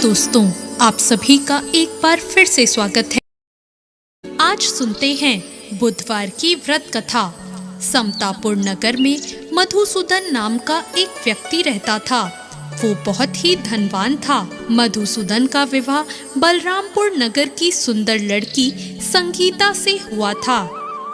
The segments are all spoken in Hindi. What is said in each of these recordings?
दोस्तों, आप सभी का एक बार फिर से स्वागत है। आज सुनते हैं बुधवार की व्रत कथा। समतापुर नगर में मधुसूदन नाम का एक व्यक्ति रहता था। वो बहुत ही धनवान था। मधुसूदन का विवाह बलरामपुर नगर की सुंदर लड़की संगीता से हुआ था।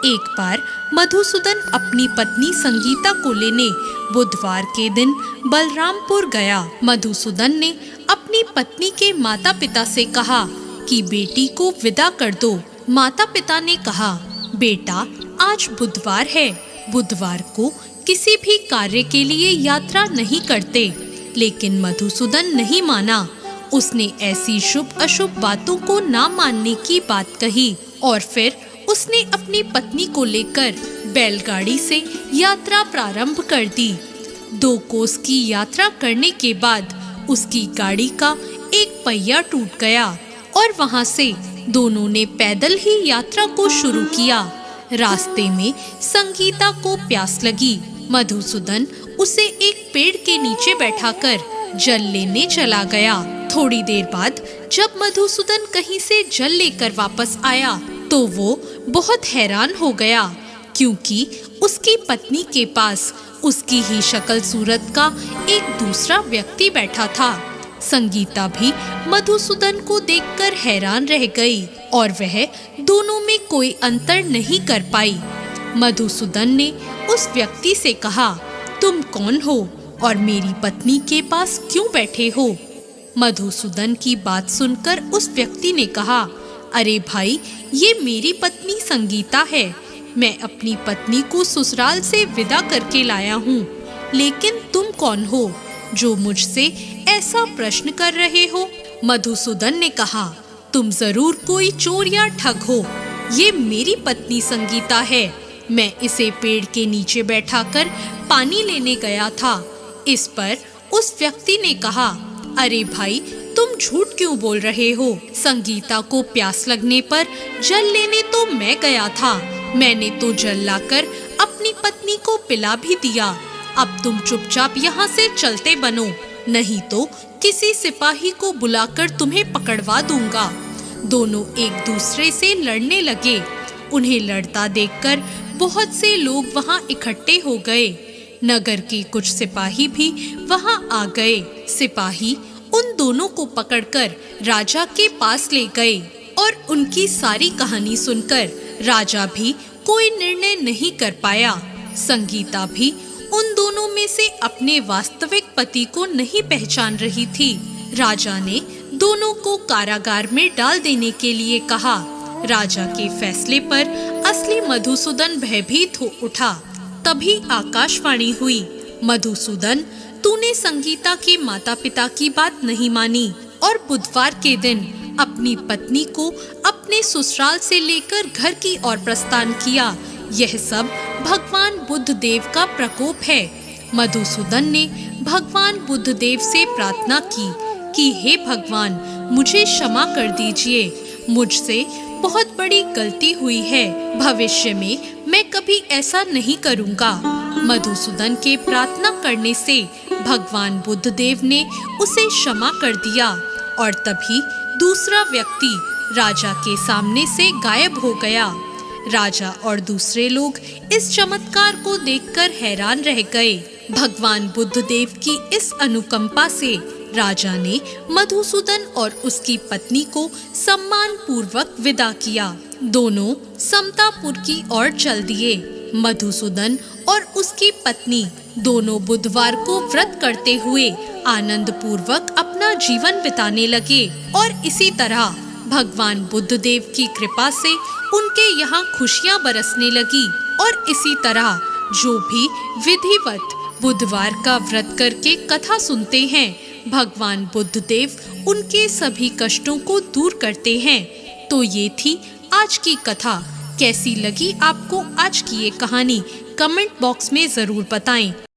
एक बार मधुसूदन अपनी पत्नी संगीता को लेने बुधवार के दिन बलरामपुर गया। मधुसूदन ने अपनी पत्नी के माता पिता से कहा कि बेटी को विदा कर दो। माता पिता ने कहा, बेटा आज बुधवार है, बुधवार को किसी भी कार्य के लिए यात्रा नहीं करते। लेकिन मधुसूदन नहीं माना। उसने ऐसी शुभ अशुभ बातों को ना मानने की बात कही और फिर उसने अपनी पत्नी को लेकर बैलगाड़ी से यात्रा प्रारंभ कर दी। 2 कोस की यात्रा करने के बाद उसकी गाड़ी का एक पहिया टूट गया और वहां से दोनों ने पैदल ही यात्रा को शुरू किया। रास्ते में संगीता को प्यास लगी। मधुसूदन उसे एक पेड़ के नीचे बैठाकर जल लेने चला गया। थोड़ी देर बाद जब मधुसूदन कहीं से जल लेकर वापस आया तो वो बहुत हैरान हो गया, क्योंकि उसकी पत्नी के पास उसकी ही शक्ल सूरत का एक दूसरा व्यक्ति बैठा था। संगीता भी मधुसूदन को देखकर हैरान रह गई और वह दोनों में कोई अंतर नहीं कर पाई। मधुसूदन ने उस व्यक्ति से कहा, तुम कौन हो और मेरी पत्नी के पास क्यों बैठे हो? मधुसूदन की बात सुनकर उस व्यक्ति ने कहा, अरे भाई, ये मेरी पत्नी संगीता है। मैं अपनी पत्नी को ससुराल से विदा करके लाया हूँ। लेकिन तुम कौन हो जो मुझसे ऐसा प्रश्न कर रहे हो? मधुसूदन ने कहा, तुम जरूर कोई चोर या ठग हो। ये मेरी पत्नी संगीता है। मैं इसे पेड़ के नीचे बैठाकर पानी लेने गया था। इस पर उस व्यक्ति ने कहा, अरे भाई, तुम झूठ क्यों बोल रहे हो? संगीता को प्यास लगने पर जल लेने तो मैं गया था। मैंने तो जल लाकर अपनी पत्नी को पिला भी दिया। अब तुम चुपचाप यहाँ से चलते बनो, नहीं तो किसी सिपाही को बुलाकर तुम्हें पकड़वा दूंगा। दोनों एक दूसरे से लड़ने लगे। उन्हें लड़ता देखकर बहुत से लोग वहाँ इकट्ठे हो गए। नगर के कुछ सिपाही भी वहाँ आ गए। सिपाही उन दोनों को पकड़कर राजा के पास ले गए और उनकी सारी कहानी सुनकर राजा भी कोई निर्णय नहीं कर पाया। संगीता भी उन दोनों में से अपने वास्तविक पति को नहीं पहचान रही थी। राजा ने दोनों को कारागार में डाल देने के लिए कहा। राजा के फैसले पर असली मधुसूदन भयभीत हो उठा। तभी आकाशवाणी हुई, मधुसूदन, तूने संगीता के माता पिता की बात नहीं मानी और बुधवार के दिन अपनी पत्नी को अपने ससुराल से लेकर घर की ओर प्रस्थान किया। यह सब भगवान बुद्ध देव का प्रकोप है। मधुसूदन ने भगवान बुद्ध देव से प्रार्थना की कि हे भगवान, मुझे क्षमा कर दीजिए। मुझसे बहुत बड़ी गलती हुई है। भविष्य में मैं कभी ऐसा नहीं करूँगा। मधुसूदन के प्रार्थना करने से भगवान बुद्ध देव ने उसे क्षमा कर दिया और तभी दूसरा व्यक्ति राजा के सामने से गायब हो गया। राजा और दूसरे लोग इस चमत्कार को देखकर हैरान रह गए। भगवान बुद्ध देव की इस अनुकंपा से राजा ने मधुसूदन और उसकी पत्नी को सम्मान पूर्वक विदा किया। दोनों समतापुर की ओर चल दिए। मधुसूदन और उसकी पत्नी दोनों बुधवार को व्रत करते हुए आनंद पूर्वक अपना जीवन बिताने लगे और इसी तरह भगवान बुद्ध देव की कृपा से उनके यहाँ खुशियाँ बरसने लगी। और इसी तरह जो भी विधिवत बुधवार का व्रत करके कथा सुनते हैं, भगवान बुद्ध देव उनके सभी कष्टों को दूर करते हैं। तो ये थी आज की कथा। कैसी लगी आपको आज की ये कहानी? कमेंट बॉक्स में जरूर बताएं।